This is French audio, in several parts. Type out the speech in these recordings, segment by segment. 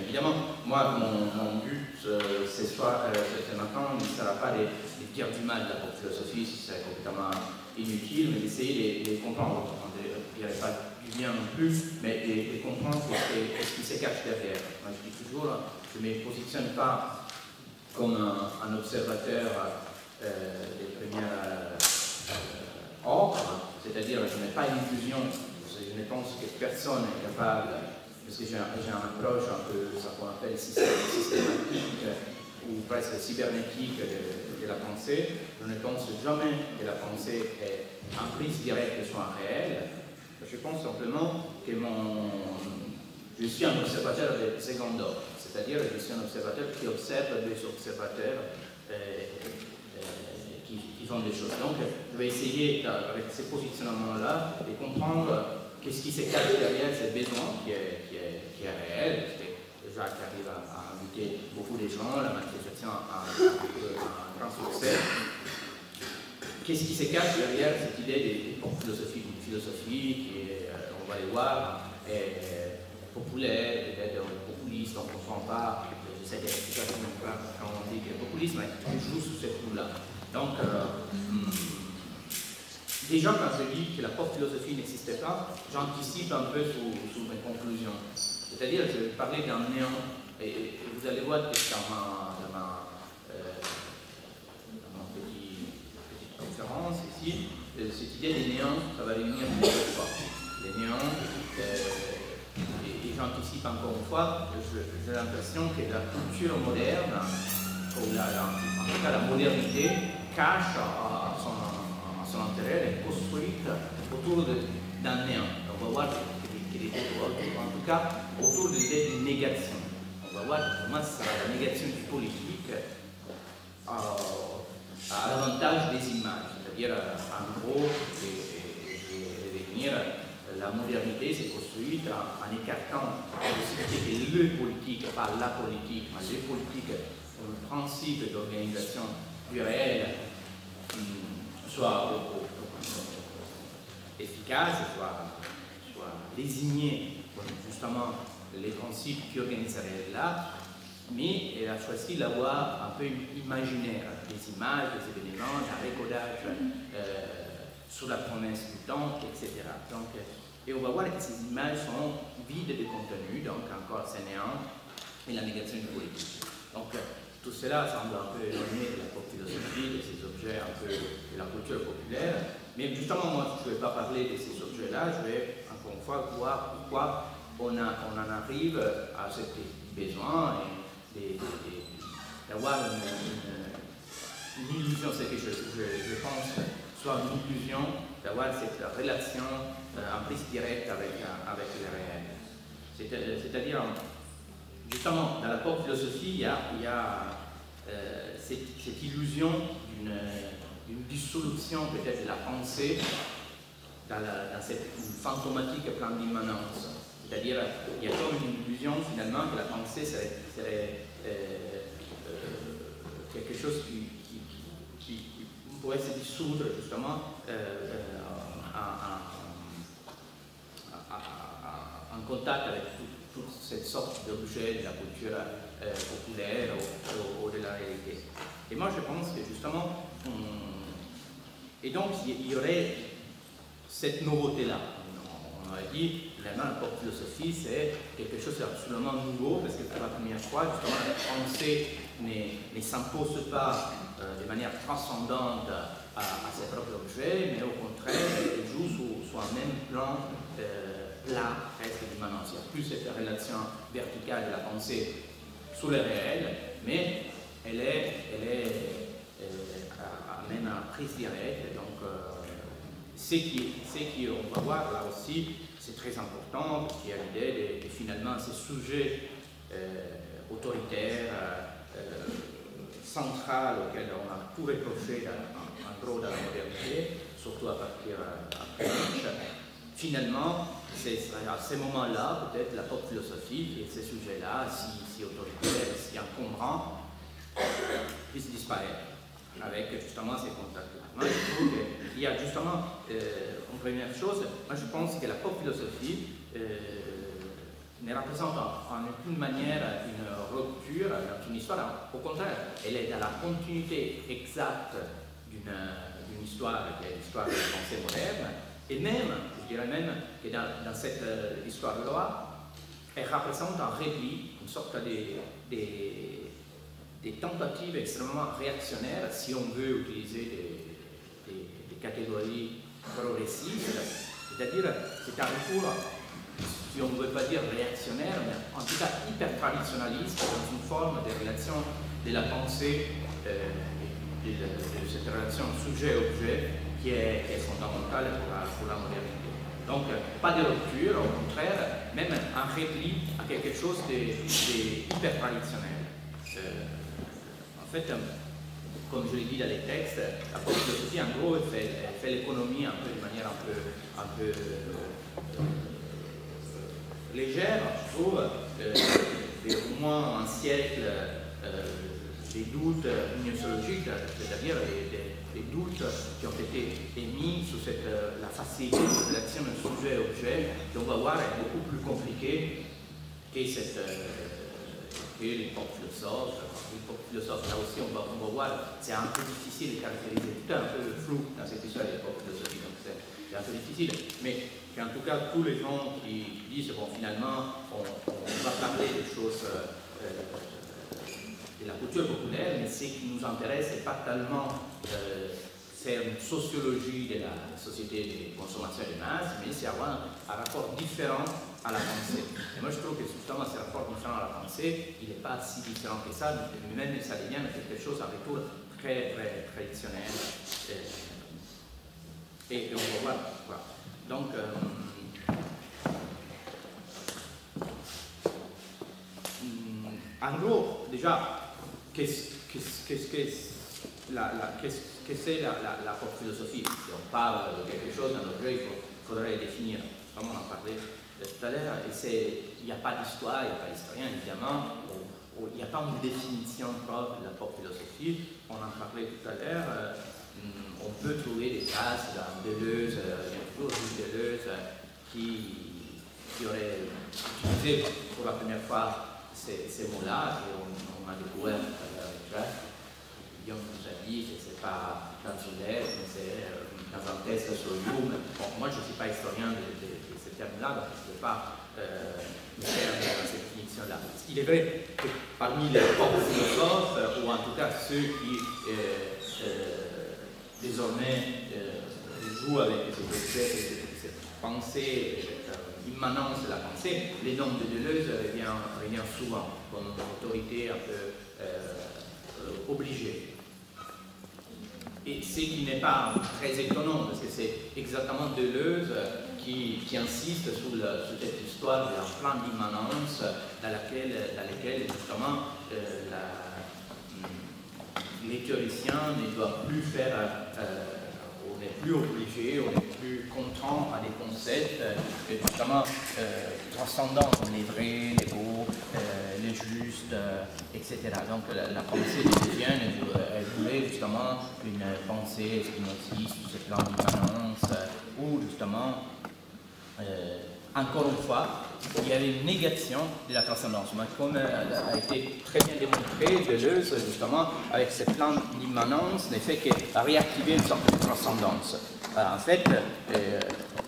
Évidemment, moi, mon but ce matin ne sera pas de dire du mal de la pop philosophie, si c'est complètement inutile, mais d'essayer de comprendre. Je ne dirais pas du bien non plus, mais de comprendre ce qui se cache derrière. Moi, je dis toujours, je ne me positionne pas comme un observateur des premières ordres, c'est-à-dire je n'ai pas l'illusion, je ne pense que personne n'est capable, parce que j'ai une approche un peu, ça qu'on appelle systématique ou presque cybernétique de la pensée. Je ne pense jamais que la pensée est en prise directe sur un réel. Je pense simplement que je suis un observateur de second ordre, c'est-à-dire que je suis un observateur qui observe des observateurs qui font des choses. Donc, je vais essayer, avec ce positionnement-là, de comprendre qu'est-ce qui se cache derrière ce besoin qui est réel, parce que Jacques arrive à inviter beaucoup de gens, la manifestation a un grand succès. Qu'est-ce qui se cache derrière cette idée de philosophie, une philosophie qui est, on va le voir, est populaire, peut-être populiste, on ne comprend pas, je sais qu'il y a l'explication quand on dit que le populisme joue sous ce coup-là. Donc, déjà quand je dis que la pop philosophie n'existait pas, j'anticipe un peu sur mes conclusions. C'est-à-dire, je vais parler d'un néant, et vous allez voir que dans ma petite conférence ici, cette idée des néants, ça va revenir plusieurs fois. Les néants, et j'anticipe encore une fois, j'ai l'impression que la culture moderne, ou en tout cas la modernité, cache à son intérieur est construite autour d'un néant. On va voir en tout cas autour de l'idée de négation. On va voir comment la négation du politique à l'avantage des images. C'est-à-dire, en gros, la modernité s'est construite en écartant la possibilité que le politique, pas la politique, mais le politique, le principe d'organisation du réel, soit efficace, soit désigné comme justement les principes qui organiseraient là, mais elle a choisi la voie un peu imaginaire, des images, des événements, un recodage sur la promesse du temps, etc. Donc, et on va voir que ces images sont vides de contenu, donc encore c'est néant, et la négation du politique. Donc, tout cela semble un peu éloigné de la pop philosophie, de ces objets un peu de la culture populaire. Mais justement, moi, je ne vais pas parler de ces objets-là, je vais encore une fois voir pourquoi on en arrive à ce besoin d'avoir une illusion, c'est que je pense soit une illusion d'avoir cette relation en prise directe avec le réel. C'est-à-dire, justement, dans la pop philosophie, il y a cette illusion d'une dissolution peut-être de la pensée dans cette fantomatique plan d'immanence. C'est-à-dire, il y a comme une illusion finalement que la pensée serait quelque chose qui pourrait se dissoudre justement en contact avec toute cette sorte d'objets de la culture populaire ou de la réalité. Et moi je pense que justement, et donc il y aurait cette nouveauté-là. On a dit, finalement, la pop philosophie, c'est quelque chose d'absolument nouveau, parce que pour la première fois, justement, la pensée ne s'impose pas de manière transcendante à ses propres objets, mais au contraire, elle joue sur un même plan plat, presque d'immanence. Il y a plus cette relation verticale de la pensée sur le réel, mais elle amène à prise directe. Donc, ce qui on va voir là aussi, c'est très important, parce qu'il y a l'idée de finalement ces sujets autoritaires, central auquel on a tout reproché en gros dans la modernité, surtout à partir après Nietzsche. Finalement, c'est à ce moment-là, peut-être la pop philosophie et ces sujets-là, si autoritaires, si encombrants, puissent disparaître avec justement ces contacts-là. Moi, je trouve qu'il y a justement, une première chose, moi je pense que la pop philosophie ne représente en aucune manière une rupture dans une histoire. Au contraire, elle est dans la continuité exacte d'une histoire qui est l'histoire de la pensée moderne. Et même, je dirais même que dans cette histoire-là, elle représente un repli, une sorte des tentatives extrêmement réactionnaires, si on veut utiliser des catégories progressistes, c'est-à-dire c'est un retour, si on ne veut pas dire réactionnaire, mais en tout cas hyper traditionnaliste, dans une forme de relation de la pensée, de cette relation sujet-objet qui est fondamentale pour la modernité. Donc, pas de rupture, au contraire, même un repli à quelque chose d'hyper traditionnel. En fait, comme je l'ai dit dans les textes, la pop philosophie, en gros, elle fait l'économie un peu de manière un peu légère, je trouve, au moins un siècle des doutes gnoséologiques, c'est-à-dire des doutes qui ont été émis sur la facilité de l'action sujet-objet, qu'on va voir est beaucoup plus compliquée que les pop philosophes. Les pop philosophes, là aussi, on va voir, c'est un peu difficile de caractériser, tout est un peu flou dans cette histoire des pop philosophies, donc c'est un peu difficile, mais en tout cas, tous les gens qui disent, bon, finalement, on va parler des choses de la culture populaire, mais ce qui nous intéresse, c'est pas tellement faire une sociologie de la société de consommation de masse, mais c'est avoir un rapport différent à la pensée. Et moi, je trouve que justement, ce rapport différent à la pensée, il n'est pas si différent que ça, mais même ça devient quelque chose, un retour très, très traditionnel. Et on va voir pourquoi. Donc, en gros, déjà, qu'est-ce que c'est la pop philosophie? Si on parle de quelque chose dans l'objet, il faudrait le définir. Comme on en parlait tout à l'heure, il n'y a pas d'histoire, il n'y a pas d'historien, évidemment, il n'y a pas une définition propre de la pop philosophie. On en parlait tout à l'heure. On peut trouver des traces dans Deleuze, il y a toujours eu Deleuze qui aurait utilisé pour la première fois ces mots-là, et on a découvert avec Jacques. Guillaume nous a dit que ce n'est pas dans une lettre, mais c'est dans un texte sur Hume. Bon, moi, je ne suis pas historien de ces termes-là, donc je ne peux pas me faire dans cette définition-là. Il est vrai que parmi les philosophes, ou en tout cas ceux qui désormais jouent avec cette pensée, cette immanence de la pensée, les noms de Deleuze revient souvent comme une autorité un peu obligée. Et ce qui n'est pas très étonnant, parce que c'est exactement Deleuze qui insiste sur cette histoire d'un plan d'immanence dans laquelle justement les théoriciens ne doivent plus faire, on n'est plus obligé, on n'est plus contraint à des concepts justement transcendants comme les vrais, les beaux, les justes, etc. Donc la pensée deleuzienne, elle voulait justement une pensée spinoziste, ce plan d'immanence, où justement, encore une fois, il y avait une négation de la transcendance. Mais comme a été très bien démontré, Deleuze, justement, avec ce plan d'immanence, ne fait que réactiver une sorte de transcendance. En fait,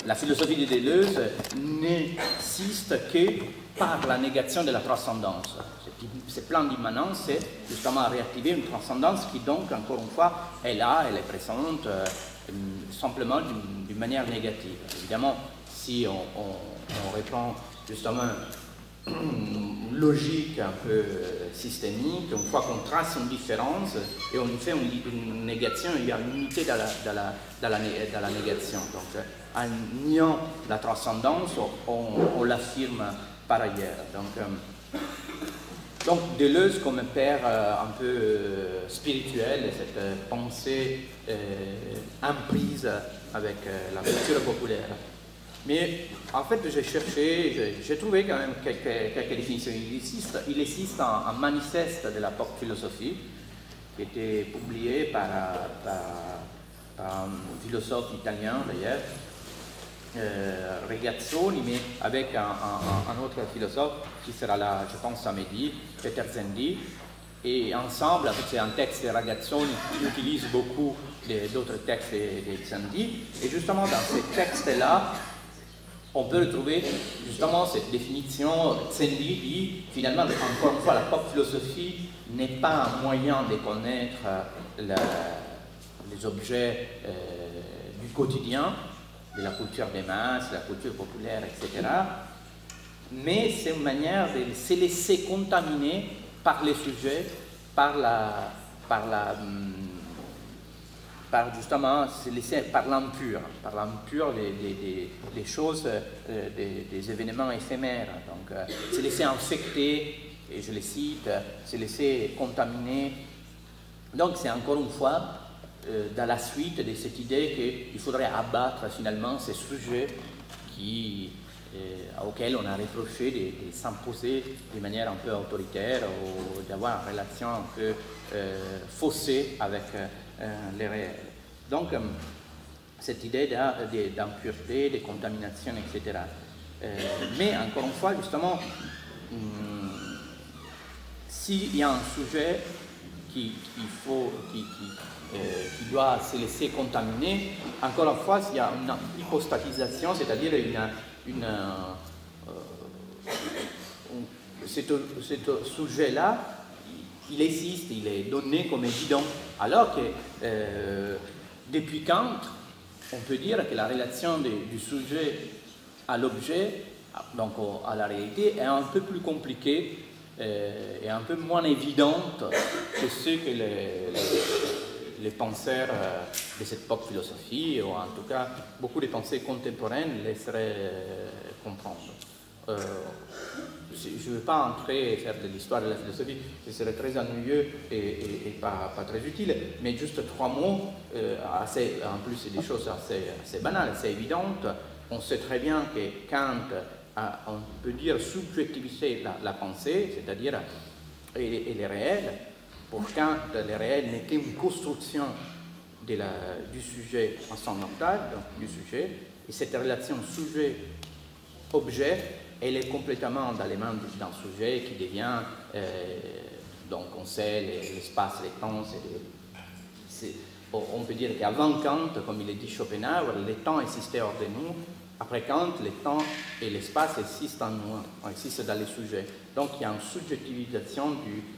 la philosophie de Deleuze n'existe que par la négation de la transcendance. Ce plan d'immanence, c'est justement réactiver une transcendance qui, donc, encore une fois, est là, elle est présente, simplement d'une manière négative. Évidemment, si on reprend justement une logique un peu systémique, une fois qu'on trace une différence et on fait une négation, il y a une unité dans la négation. Donc, en niant la transcendance, on l'affirme par ailleurs. Donc Deleuze comme père un peu spirituel de cette pensée imprise avec la culture populaire. Mais en fait, j'ai cherché, j'ai trouvé quand même quelques définitions. Il existe un manifeste de la pop philosophie qui a été publié par un philosophe italien d'ailleurs, Regazzoni, mais avec un autre philosophe qui sera là, je pense, samedi, Peter Zendi. Et ensemble, en fait, c'est un texte de Ragazzoni qui utilise beaucoup d'autres textes de Zendi. Et justement, dans ces textes-là, on peut retrouver justement cette définition. Zendi dit, finalement, encore une fois, la pop philosophie n'est pas un moyen de connaître les objets du quotidien, de la culture des masses, de la culture populaire, etc. Mais c'est une manière de se laisser contaminer par les sujets, par justement se laisser par l'impur des choses, des événements éphémères. Donc, se laisser infecter, et je les cite, se laisser contaminer. Donc, c'est encore une fois dans la suite de cette idée qu'il faudrait abattre finalement ces sujets auxquels on a reproché de s'imposer de manière un peu autoritaire ou d'avoir une relation un peu faussée avec les réels. Donc, cette idée d'impureté, de contamination, etc. Mais encore une fois, justement, s'il y a un sujet qui doit se laisser contaminer, encore une fois, il y a une hypostatisation, c'est-à-dire ce sujet-là, il existe, il est donné comme évident, alors que depuis Kant, on peut dire que la relation du sujet à l'objet, donc à la réalité, est un peu plus compliquée et un peu moins évidente que ce que les penseurs de cette pop philosophie, ou en tout cas beaucoup de pensées contemporaines, laisseraient comprendre. Je ne veux pas entrer et faire de l'histoire de la philosophie, ce serait très ennuyeux et pas très utile, mais juste 3 mots, en plus c'est des choses assez banales, assez évidentes. On sait très bien que Kant on peut dire subjectiviser la pensée, c'est-à-dire et les réels. Pour Kant, le réel n'est qu'une construction du sujet transcendantal, donc du sujet, et cette relation sujet-objet, elle est complètement dans les mains d'un sujet qui devient, donc on sait, l'espace, les temps, on peut dire qu'avant Kant, comme il le dit Schopenhauer, le temps existait hors de nous. Après Kant, le temps et l'espace existent en nous, existent dans les sujets. Donc il y a une subjectivisation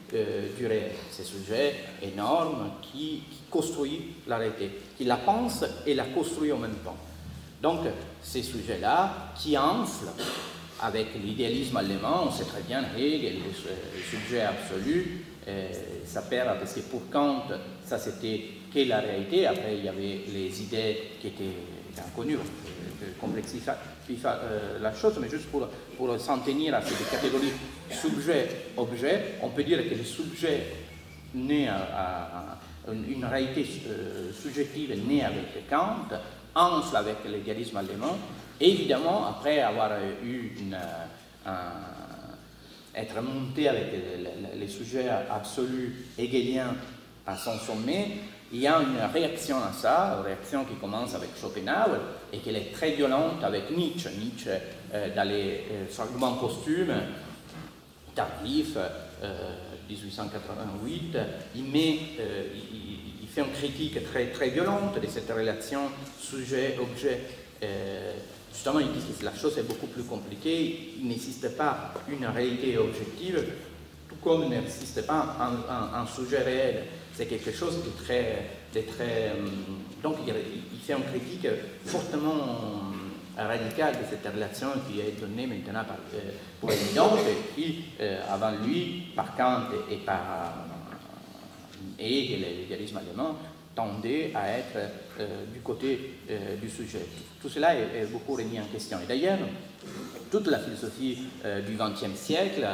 du réel. Ce sujet énorme qui construit la réalité, qui la pense et la construit en même temps. Donc ces sujets-là qui enflent avec l'idéalisme allemand, on sait très bien Hegel, le sujet absolu, ça perd parce que pour Kant, ça c'était que la réalité. Après il y avait les idées qui étaient inconnues, complexifie la chose, mais juste pour s'en tenir à ces catégories sujet-objet, on peut dire que le sujet né à une réalité subjective née avec Kant, enfle avec l'idéalisme allemand. Évidemment, après avoir être monté avec les sujets absolus hegeliens à son sommet, il y a une réaction à ça, une réaction qui commence avec Schopenhauer et qui est très violente avec Nietzsche. Nietzsche, dans les fragments posthumes, tardifs, 1888, il fait une critique très, très violente de cette relation sujet-objet. Justement, il dit que la chose est beaucoup plus compliquée, il n'existe pas une réalité objective, tout comme il n'existe pas un sujet réel. C'est quelque chose de très donc il fait une critique fortement radicale de cette relation qui est donnée maintenant pour évidente, et qui, avant lui, par Kant et par l'idéalisme allemand, tendait à être du côté du sujet. Tout cela est beaucoup remis en question. Et d'ailleurs, toute la philosophie du XXe siècle,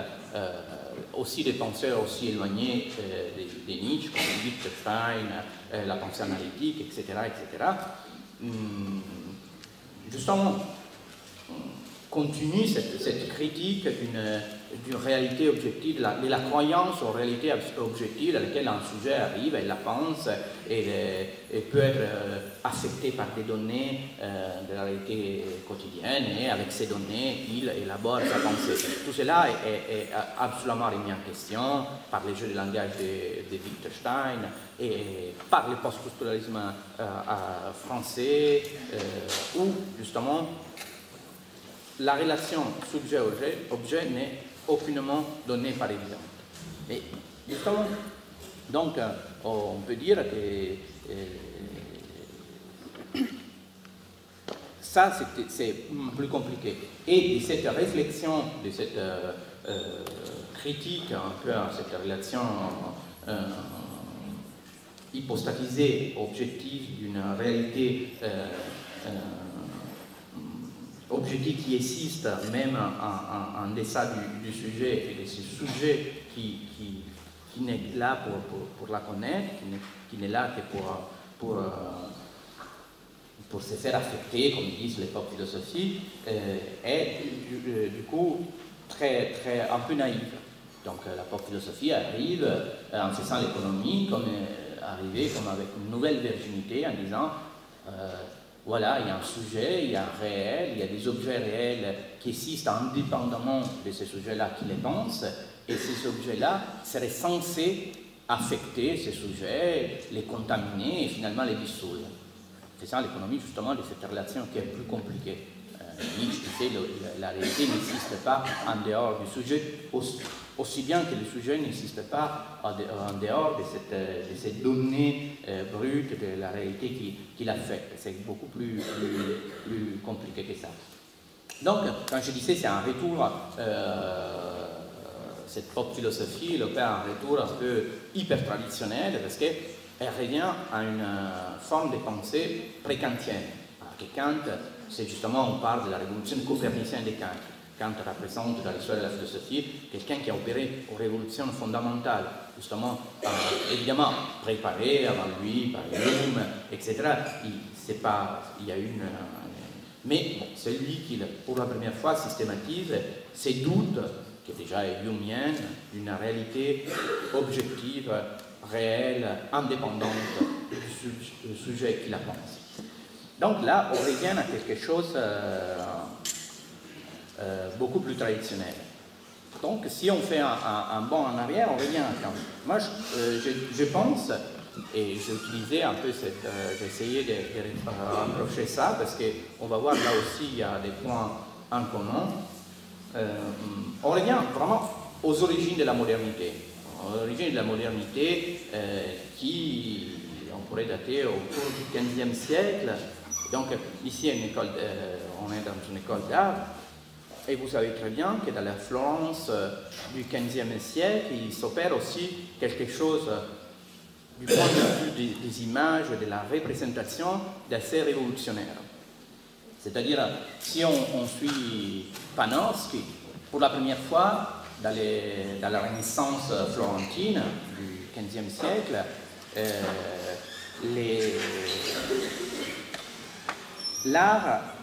aussi des penseurs aussi éloignés de Nietzsche, comme Wittgenstein, la pensée analytique, etc., justement, continue cette critique d'une réalité objective, de la croyance en réalité objective à laquelle un sujet arrive, elle la pense, et peut être affecté par des données de la réalité quotidienne, et avec ces données, il élabore sa pensée. Tout cela est absolument remis en question par les jeux de langage de Wittgenstein et par le post-structuralisme français, où justement la relation sujet-objet n'est aucunement donnée par évidence. Mais justement, donc, on peut dire que ça, c'est plus compliqué. Et de cette réflexion, de cette critique un peu à cette relation hypostatisée, objective d'une réalité objectif qui existe même en deçà du sujet, et de ce sujet qui n'est là pour la connaître, qui n'est là que pour se faire affecter, comme disent les pop philosophies, est du coup un peu naïve. Donc la pop philosophie arrive en faisant l'économie comme avec une nouvelle virginité, en disant voilà, il y a un sujet, il y a un réel, il y a des objets réels qui existent indépendamment de ces sujets-là qui les pensent, et ces objets-là seraient censés affecter ces sujets, les contaminer et finalement les dissoudre. C'est ça l'économie justement de cette relation qui est plus compliquée. Nietzsche disait que la réalité n'existe pas en dehors du sujet, aussi bien que le sujet n'existe pas en dehors de cette donnée brute de la réalité qui l'affecte. C'est beaucoup plus compliqué que ça. Donc, quand je disais c'est un retour, cette pop philosophie, elle opère un retour un peu hyper traditionnel parce qu'elle revient à une forme de pensée pré-kantienne. Que Kant, c'est justement, on parle de la révolution copernicienne de Kant. Kant représente dans l'histoire de la philosophie quelqu'un qui a opéré une révolution fondamentale, justement, évidemment préparé avant lui par Hume, etc. Il y a une... mais bon, c'est lui qui, pour la première fois, systématise ces doutes, qui déjà est humienne, d'une réalité objective, réelle, indépendante du sujet qui la pense. Donc là, on revient à quelque chose beaucoup plus traditionnel. Donc si on fait un bond en arrière, on revient à Kant. Moi, je pense, et j'ai utilisé un peu j'ai essayé de rapprocher ça, parce qu'on va voir là aussi, il y a des points en commun. On revient vraiment aux origines de la modernité. Aux origines de la modernité qui, on pourrait dater autour du XVe siècle. Donc ici, on est dans une école d'art, et vous savez très bien que dans la Florence du XVe siècle, il s'opère aussi quelque chose du point de vue des images, de la représentation d'assez révolutionnaire. C'est-à-dire, si on suit Panofsky, pour la première fois, dans la Renaissance florentine du XVe siècle, l'art,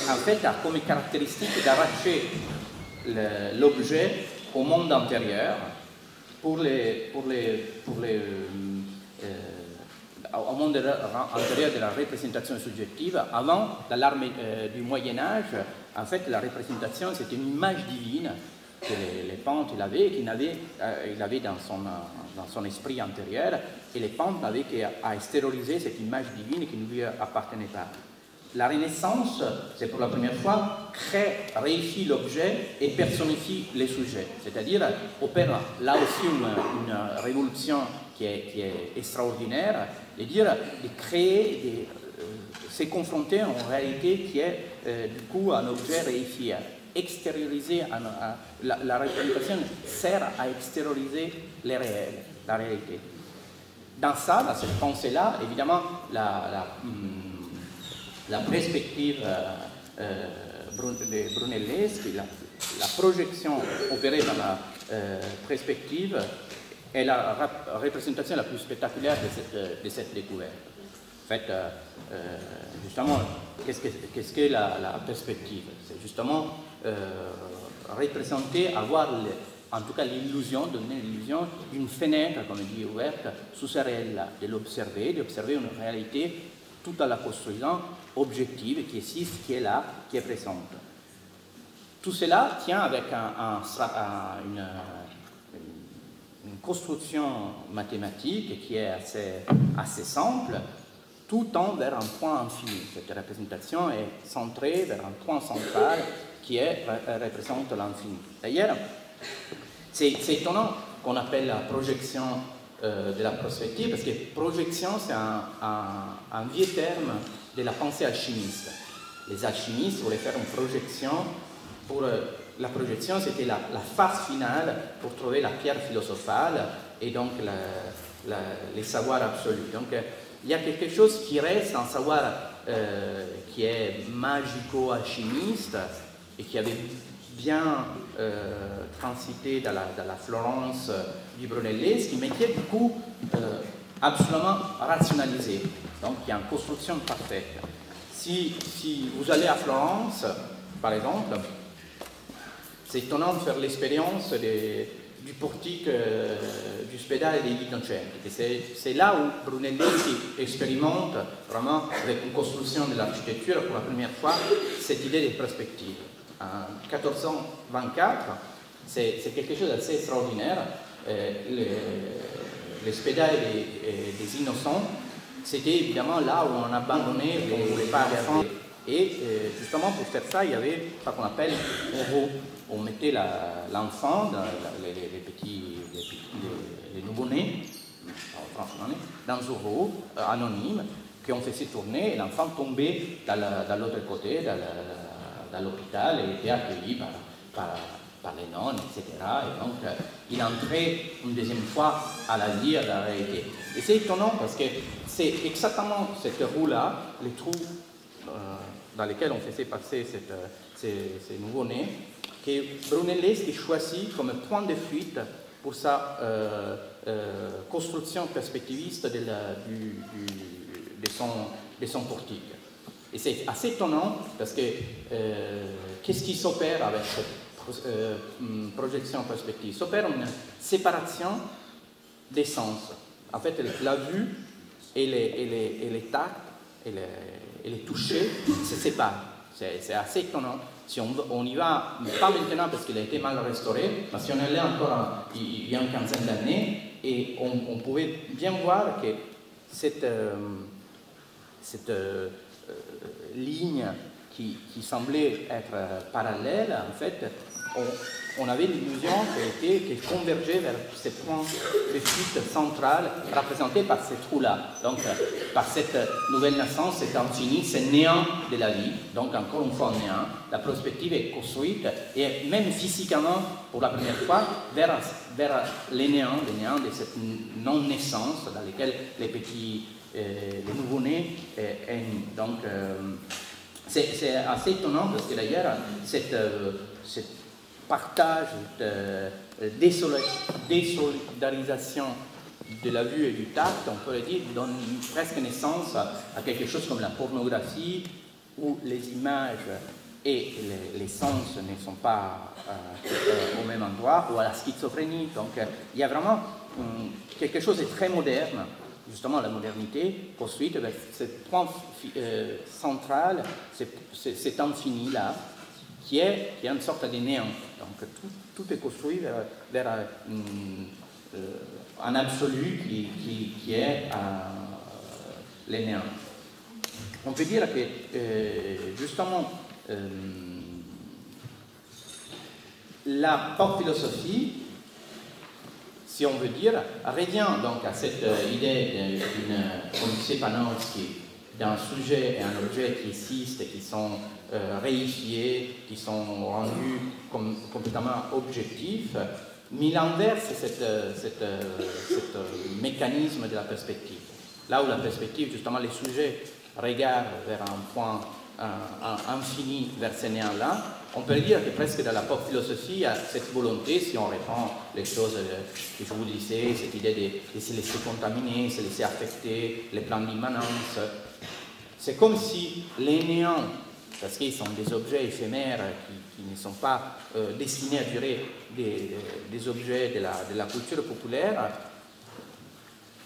en fait, a comme caractéristique d'arracher l'objet au monde intérieur au monde antérieur de la représentation subjective. Avant, dans l'art du Moyen-Âge, en fait, la représentation, c'était une image divine que les peintres il avait dans son esprit intérieur, et les peintres n'avaient qu'à extérioriser cette image divine qui ne lui appartenait pas. La Renaissance, c'est pour la première fois, réussit l'objet et personnifie les sujets. C'est-à-dire, opère là aussi une révolution qui est extraordinaire, de créer, se confronter à une réalité qui est du coup un objet réifié. Extérioriser, la représentation sert à extérioriser les réels, la réalité. Dans cette pensée-là, évidemment, la perspective de Brunelleschi, la projection opérée dans la perspective est la représentation la plus spectaculaire de cette découverte. En fait, justement, qu'est-ce que la perspective? C'est justement représenter, avoir en tout cas l'illusion, donner l'illusion d'une fenêtre, comme on dit, ouverte sous ce réel-là, de l'observer, d'observer une réalité tout en la construisant objective, qui existe, qui est là, qui est présente. Tout cela tient avec une construction mathématique qui est assez simple, tout tend vers un point infini. Cette représentation est centrée vers un point central qui représente l'infini. D'ailleurs, c'est étonnant qu'on appelle la projection de la perspective, parce que projection, c'est un vieux terme de la pensée alchimiste. Les alchimistes voulaient faire une projection. Pour la projection, c'était la phase finale pour trouver la pierre philosophale et donc les savoirs absolus. Donc, il y a quelque chose qui reste, un savoir qui est magico-alchimiste et qui avait bien transité dans la Florence du Brunelleschi, qui mettait du coup absolument rationalisé. Donc il y a une construction parfaite. Si vous allez à Florence, par exemple, c'est étonnant de faire l'expérience du portique du Spedale dei Vitocenti. C'est là où Brunelleschi expérimente vraiment avec une construction de l'architecture pour la première fois cette idée de perspective. En 1424, c'est quelque chose d'assez extraordinaire. Le Spedale des Innocents, c'était évidemment là où on abandonnait les enfants. Et justement pour faire ça, il y avait ce qu'on appelle un roue. On mettait l'enfant, les nouveau-nés, dans un roue anonyme qu'on faisait tourner et l'enfant tombait dans l'autre côté, dans l'hôpital et était accueilli par les nonnes, etc. Et donc, il entrait une deuxième fois à la vie, à la réalité. Et c'est étonnant parce que c'est exactement cette roue-là, les trous dans lesquels on faisait passer ces nouveaux-nés, que Brunelleschi choisit comme point de fuite pour sa construction perspectiviste de son portique. Et c'est assez étonnant parce que qu'est-ce qui s'opère avec cette projection perspective? S'opère une séparation des sens. En fait, la vue et les tacts et les touchés se séparent. C'est assez étonnant. Si on y va, pas maintenant parce qu'il a été mal restauré, mais si on allait encore il y a une quinzaine d'années, et on pouvait bien voir que cette ligne qui semblait être parallèle, en fait, on avait l'illusion qu'elle convergeait vers ce point de fuite central représenté par ces trous-là. Donc, par cette nouvelle naissance, cet infini, ce néant de la vie, donc encore une fois néant, la perspective est construite, et même physiquement, pour la première fois, vers les néants de cette non-naissance dans lesquels les nouveau-nés est né. Donc, c'est assez étonnant parce que d'ailleurs, cette partage de désolidarisation de la vue et du tact, on pourrait dire, donne presque naissance à quelque chose comme la pornographie, où les images et les sens ne sont pas au même endroit, ou à la schizophrénie. Donc il y a vraiment quelque chose de très moderne, justement la modernité, construite avec ce point central, cet infini-là, qui est une sorte de néant. Donc tout est construit vers un absolu qui est le néant. On peut dire que justement la pop philosophie, si on veut dire, revient donc à cette idée comme disait Panofsky, d'un sujet et un objet qui existent, qui sont réifiés, qui sont rendus complètement objectifs, mais l'inverse, c'est ce mécanisme de la perspective. Là où la perspective, justement, les sujets regardent vers un point infini, vers ce néant-là, on peut dire que presque dans la pop philosophie, il y a cette volonté, si on reprend les choses que je vous disais, cette idée de se laisser contaminer, se laisser affecter, les plans d'immanence. C'est comme si les néants, parce qu'ils sont des objets éphémères qui ne sont pas destinés à durer, des objets de la culture populaire,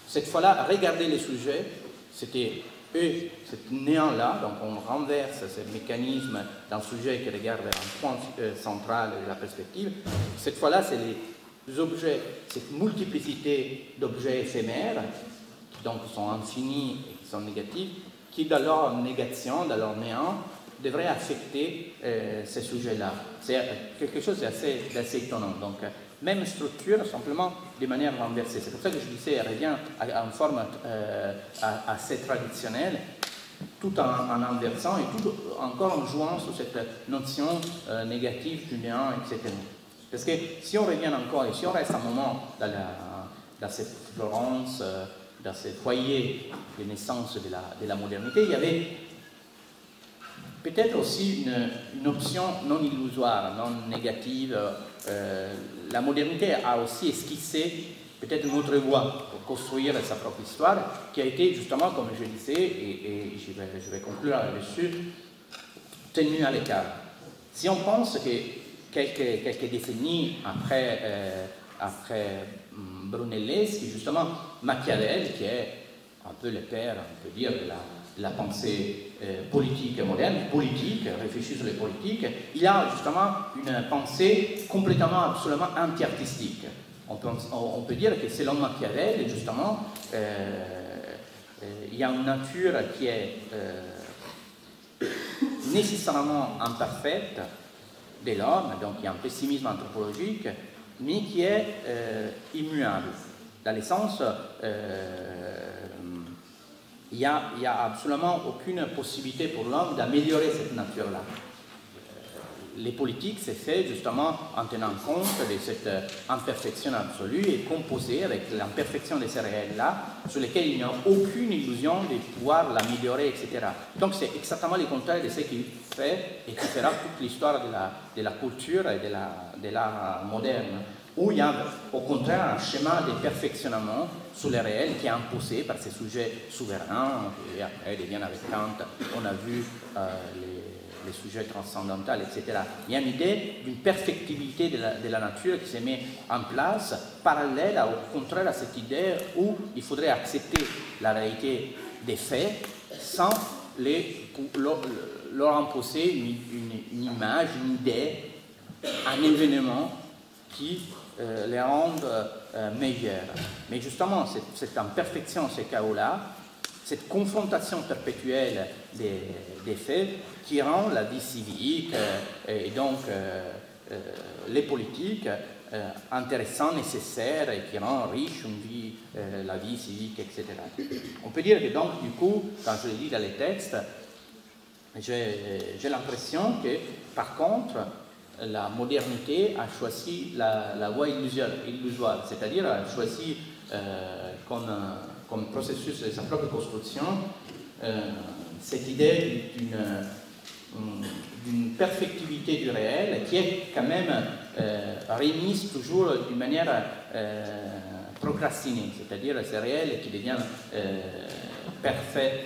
cette fois-là, regarder les sujets, c'était eux, ce néant-là, donc on renverse ce mécanisme d'un sujet qui regarde un point central de la perspective. Cette fois-là, c'est les objets, cette multiplicité d'objets éphémères, qui donc sont infinis et qui sont négatifs, qui dans leur négation, dans leur néant, devraient affecter ces sujets-là. C'est quelque chose d'assez étonnant. Donc, même structure, simplement de manière renversée. C'est pour ça que je disais, elle revient à une forme assez traditionnelle, tout en inversant et tout encore en jouant sur cette notion négative du néant, etc. Parce que si on revient encore, et si on reste un moment dans cette Florence, dans ce foyer de naissance de la modernité, il y avait peut-être aussi une option non illusoire, non négative. La modernité a aussi esquissé peut-être une autre voie pour construire sa propre histoire, qui a été justement, comme je disais, et je vais conclure là-dessus, tenue à l'écart. Si on pense que quelques décennies après Brunelleschi, justement Machiavel, qui est un peu le père, on peut dire, de la pensée politique moderne, politique, réfléchir sur les politiques, il a justement une pensée complètement, absolument anti-artistique. On peut dire que selon Machiavel, justement, il y a une nature qui est nécessairement imparfaite de l'homme, donc il y a un pessimisme anthropologique, mais qui est immuable, dans le sens il n'y a absolument aucune possibilité pour l'homme d'améliorer cette nature-là. Les politiques, c'est fait justement en tenant compte de cette imperfection absolue et composée avec l'imperfection de ces réels-là, sur lesquels il n'y a aucune illusion de pouvoir l'améliorer, etc. Donc c'est exactement le contraire de ce qu'il fait et qui fera toute l'histoire de la culture et de l'art moderne, où il y a au contraire un schéma de perfectionnement sur les réels qui est imposé par ces sujets souverains, et après, bien avec Kant, on a vu les sujets transcendantaux, etc. Il y a une idée d'une perfectibilité de la nature qui se met en place, parallèle au contraire à cette idée où il faudrait accepter la réalité des faits sans leur imposer une image, une idée, un événement qui les rendent meilleurs. Mais justement, cette imperfection, ce chaos-là, cette confrontation perpétuelle des faits qui rend la vie civique et donc les politiques intéressants, nécessaires et qui rend riche la vie civique, etc. On peut dire que donc, du coup, quand je lis dans les textes, j'ai l'impression que, par contre, la modernité a choisi la voie illusoire, c'est-à-dire a choisi comme processus de sa propre construction cette idée d'une perfectivité du réel qui est quand même remise toujours d'une manière procrastinée, c'est-à-dire ce réel qui devient parfait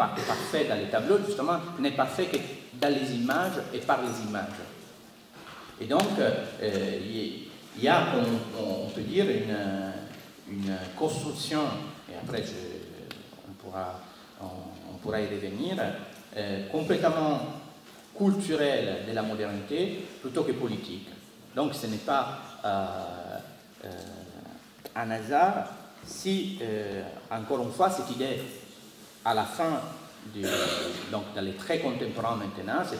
dans les tableaux, justement, n'est parfait que dans les images et par les images. Et donc, il y a, on peut dire, une construction, et après on pourra y revenir, complètement culturelle de la modernité plutôt que politique. Donc ce n'est pas un hasard si, encore une fois, cette idée, à la fin, donc dans les traits contemporains maintenant, cette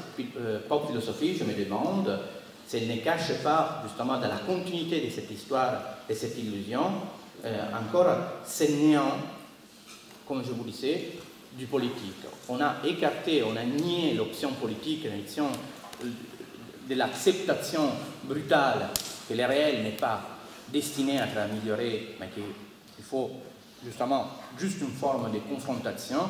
pop philosophie, je me demande, si elle ne cache pas justement dans la continuité de cette histoire et cette illusion, encore ce néant, comme je vous disais, du politique. On a écarté, on a nié l'option politique, l'option de l'acceptation brutale que le réel n'est pas destiné à être amélioré, mais qu'il faut justement juste une forme de confrontation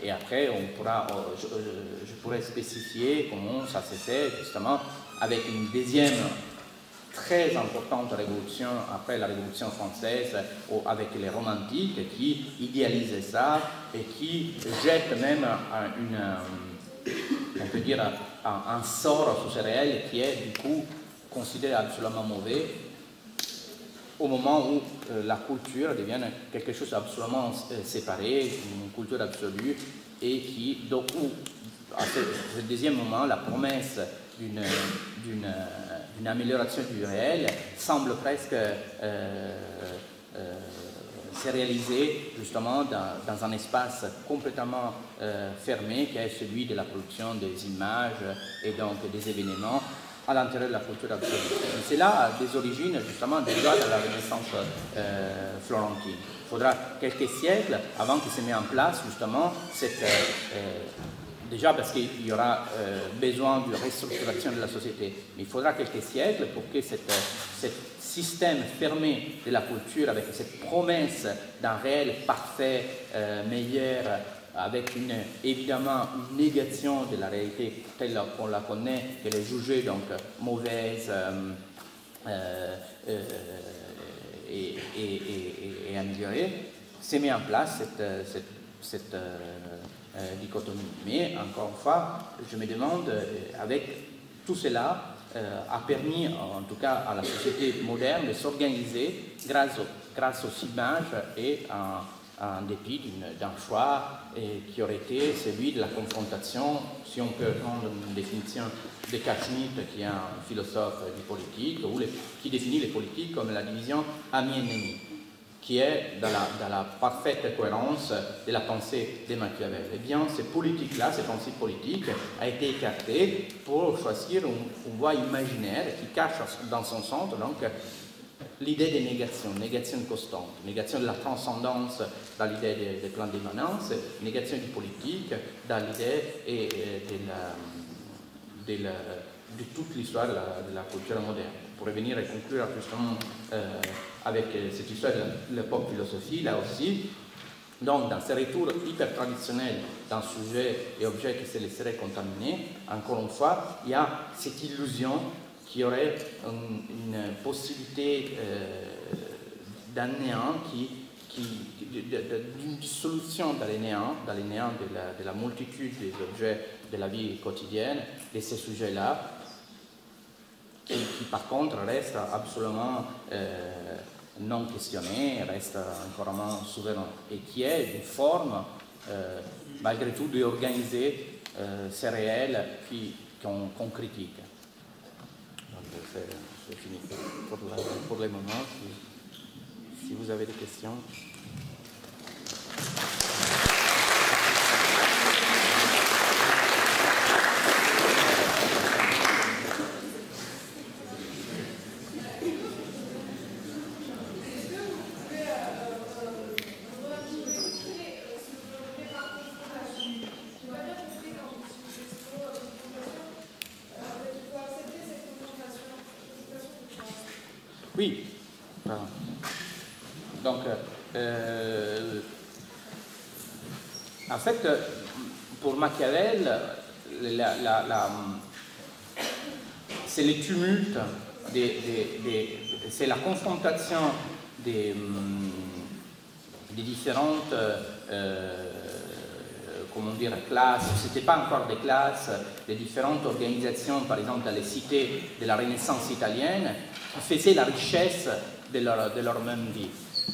Et après, je pourrais spécifier comment ça s'est fait, justement, avec une deuxième très importante révolution, après la Révolution française, avec les romantiques qui idéalisaient ça et qui jettent même on peut dire, un sort sur ce réel qui est du coup considéré absolument mauvais au moment où la culture devient quelque chose d'absolument séparé, une culture absolue, et donc à ce deuxième moment, la promesse d'une amélioration du réel semble presque se réaliser justement dans un espace complètement fermé qui est celui de la production des images et donc des événements à l'intérieur de la culture absolue. C'est là des origines justement déjà de la Renaissance florentine. Il faudra quelques siècles avant qu'il se mette en place justement cette... déjà parce qu'il y aura besoin de restructuration de la société, mais il faudra quelques siècles pour que ce système fermé de la culture, avec cette promesse d'un réel parfait, meilleur, avec évidemment une négation de la réalité telle qu'on la connaît, qu'elle est jugée donc mauvaise et améliorée, s'est mis en place cette dichotomie. Mais encore une fois, je me demande, avec tout cela, a permis en tout cas à la société moderne de s'organiser grâce aux images et en dépit d'un choix qui aurait été celui de la confrontation, si on peut prendre une définition de Carl Schmitt, qui est un philosophe du politique, qui définit les politiques comme la division ami-ennemi, qui est dans la parfaite cohérence de la pensée de Machiavel. Eh bien, ces politiques-là, ces pensées politiques, a été écartées pour choisir une voie imaginaire qui cache dans son centre donc l'idée de négation constante, négation de la transcendance dans l'idée des plans d'immanence, négation du politique dans l'idée de toute l'histoire de la culture moderne. Pour revenir et conclure justement avec cette histoire de la pop philosophie, là aussi, donc dans ce retour hyper traditionnel d'un sujet et objet qui se laisserait contaminer, encore une fois, il y a cette illusion qu'il y aurait une possibilité d'un néant, d'une dissolution dans les néants de la multitude des objets de la vie quotidienne, de ces sujets-là, qui par contre restent absolument non questionnés, restent encore souverains, et qui est une forme, malgré tout, d'organiser ces réels qu'on critique. Donc c'est fini pour le moment. Si vous avez des questions. Oui. Donc, en fait, pour Machiavel, c'est le tumulte, c'est la confrontation des différentes comment dire, classes, ce n'était pas encore des classes, des différentes organisations, par exemple dans les cités de la Renaissance italienne, qui faisaient la richesse de leur même vie.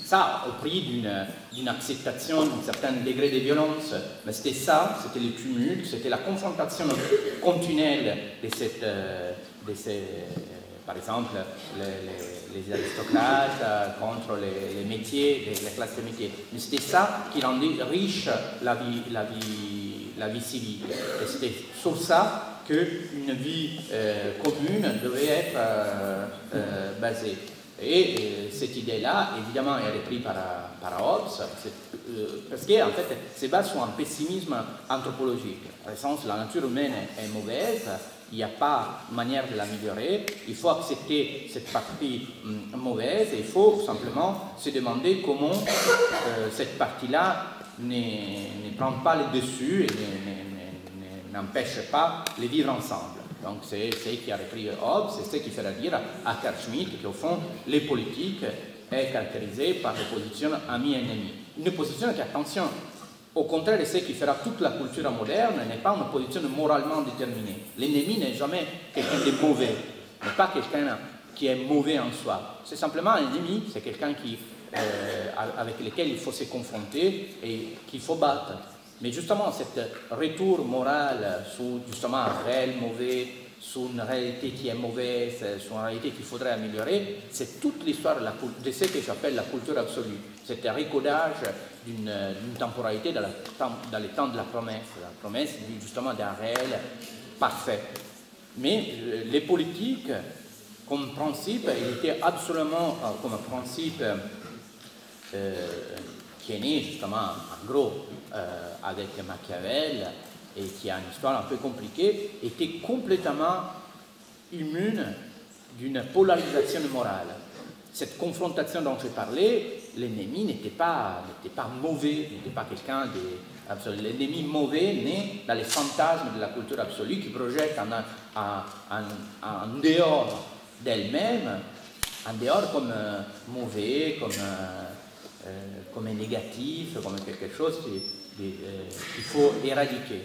Ça, au prix d'une acceptation d'un certain degré de violence, mais c'était ça, c'était le tumulte, c'était la confrontation continuelle de ces par exemple, les aristocrates contre les métiers, les classes de métiers. Mais c'était ça qui rendait riche la vie civique. Et c'était sur ça qu'une vie commune devait être basée. Et cette idée-là, évidemment, est reprise par Hobbes, parce qu'en fait, c'est basé sur un pessimisme anthropologique. Dans le sens, la nature humaine est mauvaise, il n'y a pas manière de l'améliorer, il faut accepter cette partie mauvaise et il faut simplement se demander comment cette partie-là ne prend pas le dessus et n'empêche pas les vivre ensemble. Donc c'est ce qui a repris Hobbes, c'est ce qui fera dire à Carl Schmitt qu'au fond, les politiques est caractérisée par l'opposition ami-ennemi. Une opposition qui, attention, au contraire de ce qui fera toute la culture moderne, n'est pas une opposition moralement déterminée. L'ennemi n'est jamais quelqu'un de mauvais, n'est pas quelqu'un qui est mauvais en soi. C'est simplement un ennemi, c'est quelqu'un avec lequel il faut se confronter et qu'il faut battre. Mais justement, cet retour moral sur justement un réel mauvais, sur une réalité qui est mauvaise, sur une réalité qu'il faudrait améliorer, c'est toute l'histoire de ce que j'appelle la culture absolue. C'est un recodage d'une temporalité dans les temps de la promesse justement d'un réel parfait. Mais les politiques, comme principe, il était absolument comme un principe qui est né justement en gros avec Machiavel et qui a une histoire un peu compliquée, était complètement immune d'une polarisation morale. Cette confrontation dont je parlais, l'ennemi n'était pas mauvais, n'était pas quelqu'un de... L'ennemi mauvais naît dans les fantasmes de la culture absolue qui projette en dehors d'elle-même, en dehors comme mauvais, comme négatif, comme quelque chose qu'il faut éradiquer.